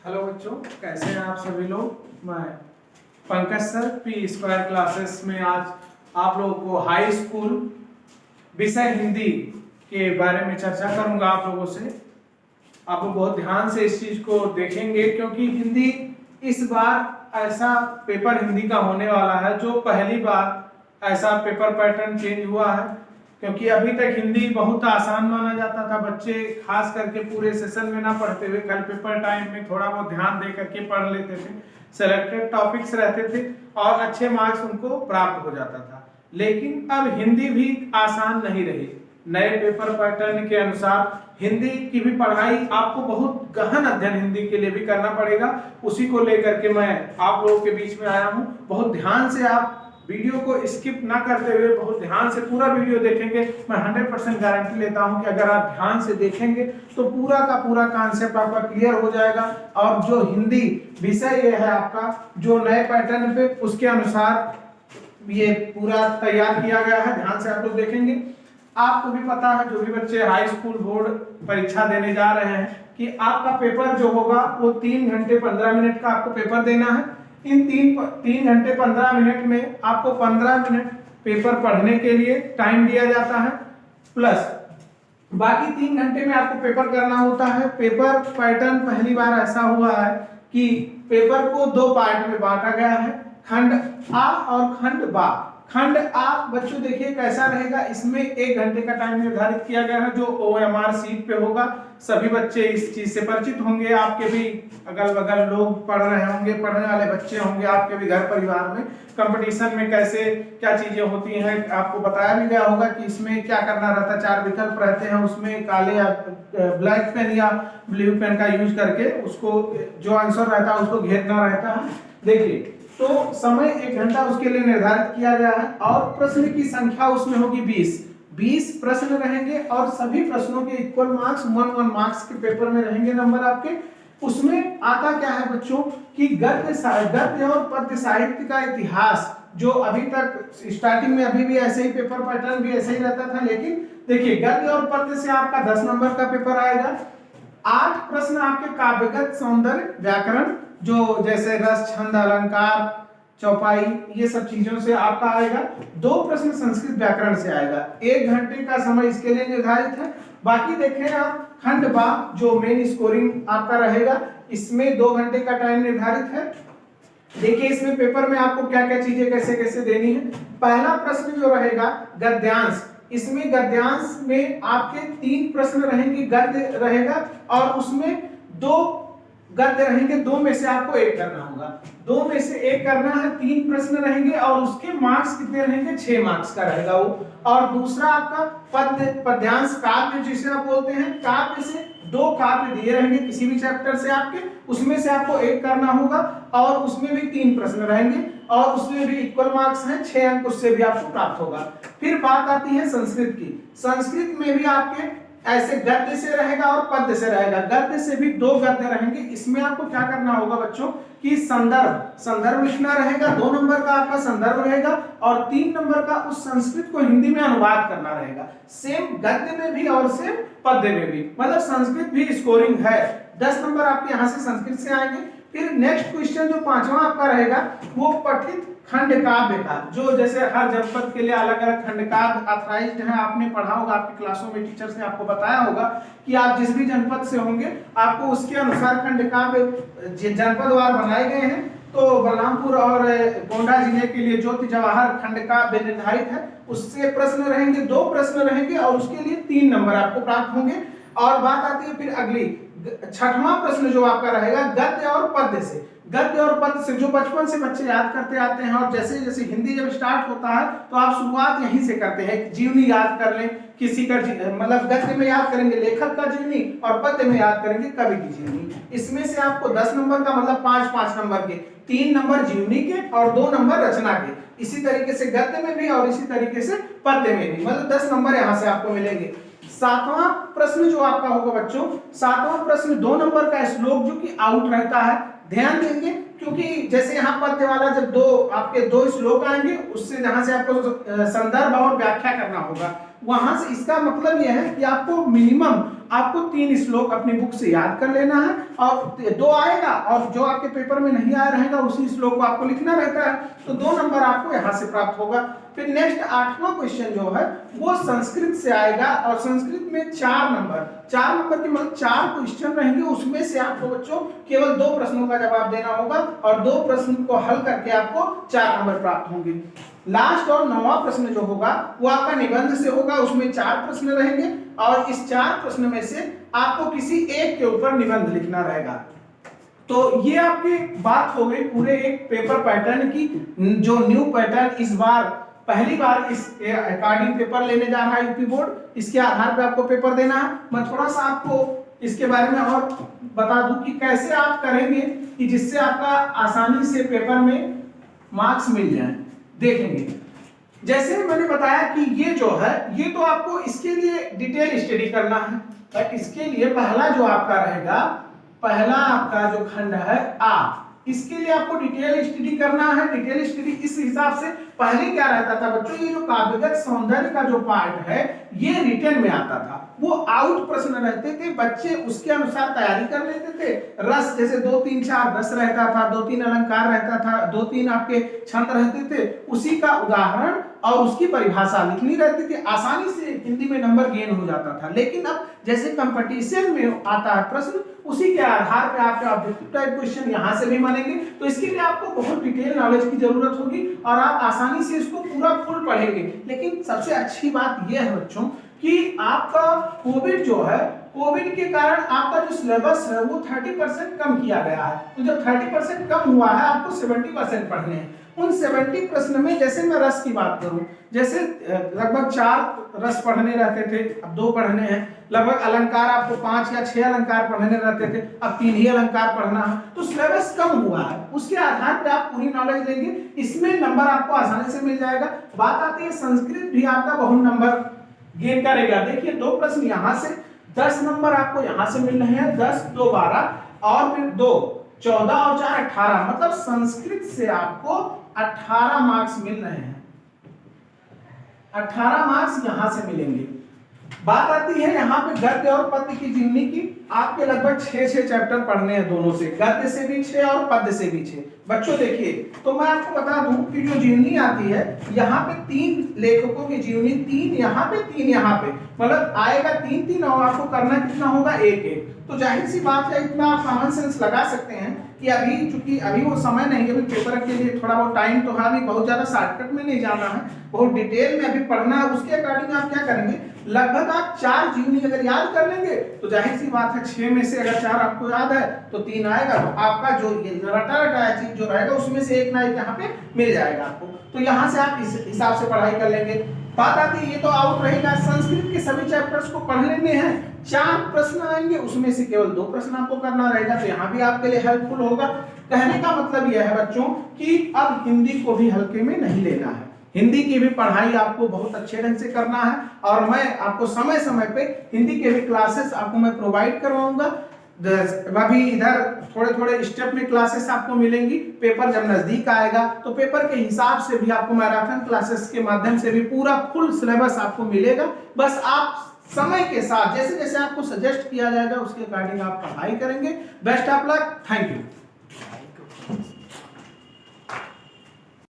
Hello बच्चों, कैसे हैं आप सभी लोग। मैं Pankaj sir P square classes में आज आप लोगों को हाई स्कूल विषय हिंदी के बारे में चर्चा करूंगा आप लोगों से। आप लोग बहुत ध्यान से इस चीज को देखेंगे क्योंकि हिंदी इस बार ऐसा पेपर हिंदी का होने वाला है जो पहली बार ऐसा पेपर पैटर्न चेंज हुआ है। क्योंकि अभी तक हिंदी बहुत आसान माना जाता था, बच्चे खास करके पूरे सेशन में ना पढ़ते हुए कल पेपर टाइम में थोड़ा बहुत ध्यान दे करके पढ़ लेते थे, सेलेक्टेड टॉपिक्स रहते थे और अच्छे मार्क्स उनको प्राप्त हो जाता था। लेकिन अब हिंदी भी आसान नहीं रही। नए पेपर पैटर्न के अनुसार हिंदी की भी पढ़ाई आपको बहुत गहन अध्ययन हिंदी के लिए भी करना पड़ेगा। उसी को लेकर के मैं आप लोगों के बीच में आया हूँ। बहुत ध्यान से आप वीडियो को स्किप ना करते हुए बहुत ध्यान से पूरा वीडियो देखेंगे। मैं 100% गारंटी लेता हूं कि अगर आप ध्यान से देखेंगे तो पूरा का पूरा कॉन्सेप्ट आपका क्लियर हो जाएगा। और जो हिंदी विषय ये है आपका, जो नए पैटर्न पे उसके अनुसार ये पूरा तैयार किया गया है। ध्यान से आप लोग देखेंगे। आपको भी पता है, जो भी बच्चे हाई स्कूल बोर्ड परीक्षा देने जा रहे हैं, कि आपका पेपर जो होगा वो 3 घंटे 15 मिनट का आपको पेपर देना है। इन 3 घंटे 15 मिनट में आपको 15 मिनट पेपर पढ़ने के लिए टाइम दिया जाता है, प्लस बाकी 3 घंटे में आपको पेपर करना होता है। पेपर पैटर्न पहली बार ऐसा हुआ है कि पेपर को 2 पार्ट में बांटा गया है, खंड आ और खंड बा। खंड आ बच्चों देखिए कैसा रहेगा। इसमें 1 घंटे का टाइम निर्धारित किया गया है जो OMR सीट पे होगा। सभी बच्चे इस चीज से परिचित होंगे। आपके भी अगल बगल लोग पढ़ रहे होंगे, पढ़ने वाले बच्चे होंगे आपके भी घर परिवार में। कंपटीशन में कैसे क्या चीजें होती हैं आपको बताया भी गया होगा कि इसमें क्या करना रहता है। 4 विकल्प रहते हैं, उसमें काले या ब्लैक पेन या ब्लू पेन का यूज करके उसको जो आंसर रहता है उसको घेरना रहता है। देखिए, तो समय 1 घंटा उसके लिए निर्धारित किया गया है और प्रश्न की संख्या उसमें होगी 20 प्रश्न रहेंगे और सभी प्रश्नों के इक्वल मार्क्स 1 मार्क्स के पेपर में रहेंगे नंबर आपके। उसमें आता क्या है बच्चों कि गद्य और पद्य साहित्य का इतिहास, जो अभी तक स्टार्टिंग में अभी भी ऐसे ही पेपर पैटर्न भी ऐसे ही रहता था। लेकिन देखिए, गद्य और पद्य से आपका 10 नंबर का पेपर आएगा। 8 प्रश्न आपके काव्यगत सौंदर्य व्याकरण, जो जैसे रस छंद अलंकार चौपाई ये सब चीजों से आपका आएगा। 2 प्रश्न संस्कृत व्याकरण से आएगा। 1 घंटे का समय इसके लिए निर्धारित है। बाकी देखें आप, खंड बा जो मेन स्कोरिंग आपका रहेगा, इसमें 2 घंटे का टाइम निर्धारित है। देखिए, इसमें पेपर में आपको क्या क्या चीजें कैसे कैसे देनी है। पहला प्रश्न जो रहेगा गद्यांश, इसमें गद्यांश में आपके 3 प्रश्न रहेंगे, गद्य रहेगा और उसमें 2 गद्य रहेंगे। 2 में से आपको 1 करना होगा। 2 में से 1 करना है। 3 प्रश्न रहेंगे और उसके मार्क्स कितने रहेंगे, 6 मार्क्स का रहेगा वो। और दूसरा आपका पद्यांश काव्य जिसे आप बोलते हैं, काव्य से 2 काव्य दिए रहेंगे किसी भी चैप्टर से आपके, उसमें से आपको 1 करना होगा और उसमें भी 3 प्रश्न रहेंगे और उसमें भी इक्वल मार्क्स हैं, 6 अंक उससे भी आपको प्राप्त होगा। फिर बात आती है संस्कृत की। संस्कृत में भी आपके ऐसे गद्य से रहेगा और पद्य से रहेगा। गद्य से भी 2 गद्य रहेंगे। इसमें आपको क्या करना होगा बच्चों कि संदर्भ लिखना रहेगा। 2 नंबर का आपका संदर्भ रहेगा और 3 नंबर का उस संस्कृत को हिंदी में अनुवाद करना रहेगा। सेम गद्य में भी और सेम पद्य में भी, मतलब संस्कृत भी स्कोरिंग है। 10 नंबर आपके यहाँ से संस्कृत से आएंगे। फिर नेक्स्ट क्वेश्चन जो 5वां आपका रहेगा वो पठित खंड काव्य का, जो जैसे हर जनपद के लिए अलग अलग खंड काव्य ऑथराइज्ड है। आपने पढ़ा होगा, आपकी क्लासों में टीचर्स ने आपको बताया होगा कि आप जिस भी जनपद से होंगे आपको उसके अनुसार खंड काव्य जनपदवार बनाए गए हैं। तो बलरामपुर और गोंडा जिले के लिए ज्योति जवाहर खंड काव्य निर्धारित है, उससे प्रश्न रहेंगे। 2 प्रश्न रहेंगे और उसके लिए 3 नंबर आपको प्राप्त होंगे। और बात आती है फिर अगली 6वां प्रश्न जो आपका रहेगा गद्य और पद्य से। गद्य और पद्य से जो बचपन से बच्चे याद करते आते हैं और जैसे जैसे हिंदी जब स्टार्ट होता है तो आप शुरुआत यहीं से करते हैं। जीवनी याद कर लें, किसी का मतलब गद्य में याद करेंगे लेखक का जीवनी और पद्य में याद करेंगे कवि की जीवनी। इसमें से आपको 10 नंबर का मतलब 5 नंबर के, 3 नंबर जीवनी के और 2 नंबर रचना के। इसी तरीके से गद्य में भी और इसी तरीके से पद्य में भी, मतलब 10 नंबर यहाँ से आपको मिलेंगे। 7वां प्रश्न जो आपका होगा बच्चों, 7वां प्रश्न 2 नंबर का श्लोक जो कि आउट रहता है। ध्यान देंगे क्योंकि जैसे यहाँ पद्य वाला जब 2 श्लोक आएंगे, उससे जहां से आपको संदर्भ और व्याख्या करना होगा। वहां से इसका मतलब यह है कि आपको मिनिमम आपको 3 श्लोक अपनी बुक से याद कर लेना है और 2 आएगा और जो आपके पेपर में नहीं आया रहेगा उसी श्लोक को आपको लिखना रहता है, तो 2 नंबर आपको यहाँ से प्राप्त होगा। फिर नेक्स्ट 8वां क्वेश्चन जो है वो संस्कृत से आएगा और संस्कृत में 4 नंबर के मतलब 4 क्वेश्चन रहेंगे, उसमें से आपको बच्चों केवल 2 प्रश्नों का जवाब देना होगा और 2 प्रश्न को हल करके आपको 4 नंबर प्राप्त होंगे। लास्ट और 9वां प्रश्न जो होगा वो आपका निबंध से होगा, उसमें 4 प्रश्न रहेंगे और इस 4 प्रश्न में से आपको किसी एक के ऊपर निबंध लिखना रहेगा। तो ये आपकी बात हो गई पूरे एक पेपर पैटर्न की, जो न्यू पैटर्न इस बार पहली बार इस अकॉर्डिंग पेपर लेने जा रहा है यूपी बोर्ड, इसके आधार पे आपको पेपर देना है। मैं थोड़ा सा आपको इसके बारे में और बता दूं कि कैसे आप करेंगे कि जिससे आपका आसानी से पेपर में मार्क्स मिल जाए। देखेंगे जैसे मैंने बताया कि ये जो है ये तो आपको इसके लिए डिटेल स्टडी करना है, और इसके लिए पहला जो आपका रहेगा, पहला आपका जो खंड है आ, इसके लिए आपको डिटेल स्टडी करना है। डिटेल स्टडी इस हिसाब से पहले क्या रहता था बच्चों, ये जो काव्यगत सौंदर्य का जो पार्ट है ये रिटन में आता था, वो आउट प्रश्न रहते थे, बच्चे उसके अनुसार तैयारी कर लेते थे। रस जैसे 2 3 4 रस रहता था, 2 3 अलंकार रहता था, 2 3 आपके छंद रहते थे, उसी का उदाहरण और उसकी परिभाषा लिखनी रहती थी, आसानी से हिंदी में नंबर गेन हो जाता था। लेकिन अब जैसे कंपटीशन में आता है प्रश्न, उसी के आधार पे आपके ऑब्जेक्टिव टाइप क्वेश्चन यहाँ से भी मानेंगे, तो इसके लिए आपको बहुत डिटेल नॉलेज की जरूरत होगी और आप आसानी से इसको पूरा फुल पढ़ेंगे। लेकिन सबसे अच्छी बात यह है बच्चों कि आपका कोविड जो है, कोविड के कारण आपका जो सिलेबस है वो 30% कम किया गया है। तो जब 30% कम हुआ है आपको 70% पढ़ने हैं। उन 70 प्रश्न में जैसे मैं रस की बात करूं, जैसे लगभग 4 रस पढ़ने रहते थे, अब 2 पढ़ने हैं। लगभग अलंकार आपको 5 या 6 अलंकार पढ़ने रहते थे, अब 3 ही अलंकार पढ़ना है। तो सिलेबस कम हुआ है, उसके आधार पे आप पूरी नॉलेज लेंगे, इसमें नंबर आपको आसानी से मिल जाएगा। बात आती है संस्कृत भी आपका बहुत नंबर गेन करेगा। देखिए 2 प्रश्न यहाँ से 10 नंबर आपको यहाँ से मिल रहे हैं, 10 2 12 और फिर 2 14 और 4 18, मतलब संस्कृत से आपको 18 मार्क्स मिल रहे हैं। 18 मार्क्स यहां से मिलेंगे। बात आती है यहाँ पे गद्य और पद्य की जीवनी की, आपके लगभग 6 चैप्टर पढ़ने हैं दोनों से, गद्य से भी 6 और पद्य से भी 6। बच्चों देखिए, तो मैं आपको बता दूं कि जो जीवनी आती है यहाँ पे 3 लेखकों की जीवनी, 3 यहाँ पे 3 यहाँ पे, मतलब आएगा 3 3 और आपको करना कितना होगा 1 1। तो जाहिर सी बात है, इतना आप कॉमन सेंस लगा सकते हैं कि अभी चूंकि अभी वो समय नहीं है, अभी पेपर के लिए थोड़ा बहुत टाइम तो है, अभी बहुत ज्यादा शॉर्टकट में नहीं जाना है, बहुत डिटेल में अभी पढ़ना है। उसके अकॉर्डिंग आप क्या करेंगे, लगभग आप 4 जीवनी अगर याद कर लेंगे तो जाहिर सी बात है 6 में से अगर 4 आपको याद है तो 3 आएगा, तो आपका जो ये रटा रटाया चीज जो रहेगा उसमें से एक ना एक यहाँ पे मिल जाएगा आपको। तो यहाँ से आप इस हिसाब से पढ़ाई कर लेंगे। बात आती है, ये तो आउट रहेगा, संस्कृत के सभी चैप्टर्स को पढ़ लेने हैं, 4 प्रश्न आएंगे, उसमें से केवल 2 प्रश्न आपको करना रहेगा, तो यहाँ भी आपके लिए हेल्पफुल होगा। कहने का मतलब यह है बच्चों कि अब हिंदी को भी हल्के में नहीं लेना है, हिंदी की भी पढ़ाई आपको बहुत अच्छे ढंग से करना है, और मैं आपको समय समय पे हिंदी के भी क्लासेस आपको मैं प्रोवाइड करवाऊंगा। अभी इधर थोड़े थोड़े स्टेप में क्लासेस आपको मिलेंगी, पेपर जब नजदीक आएगा तो पेपर के हिसाब से भी आपको मैराथन क्लासेस के माध्यम से भी पूरा फुल सिलेबस आपको मिलेगा। बस आप समय के साथ जैसे जैसे आपको सजेस्ट किया जाएगा उसके अकॉर्डिंग आप पढ़ाई करेंगे। Best of luck, thank you.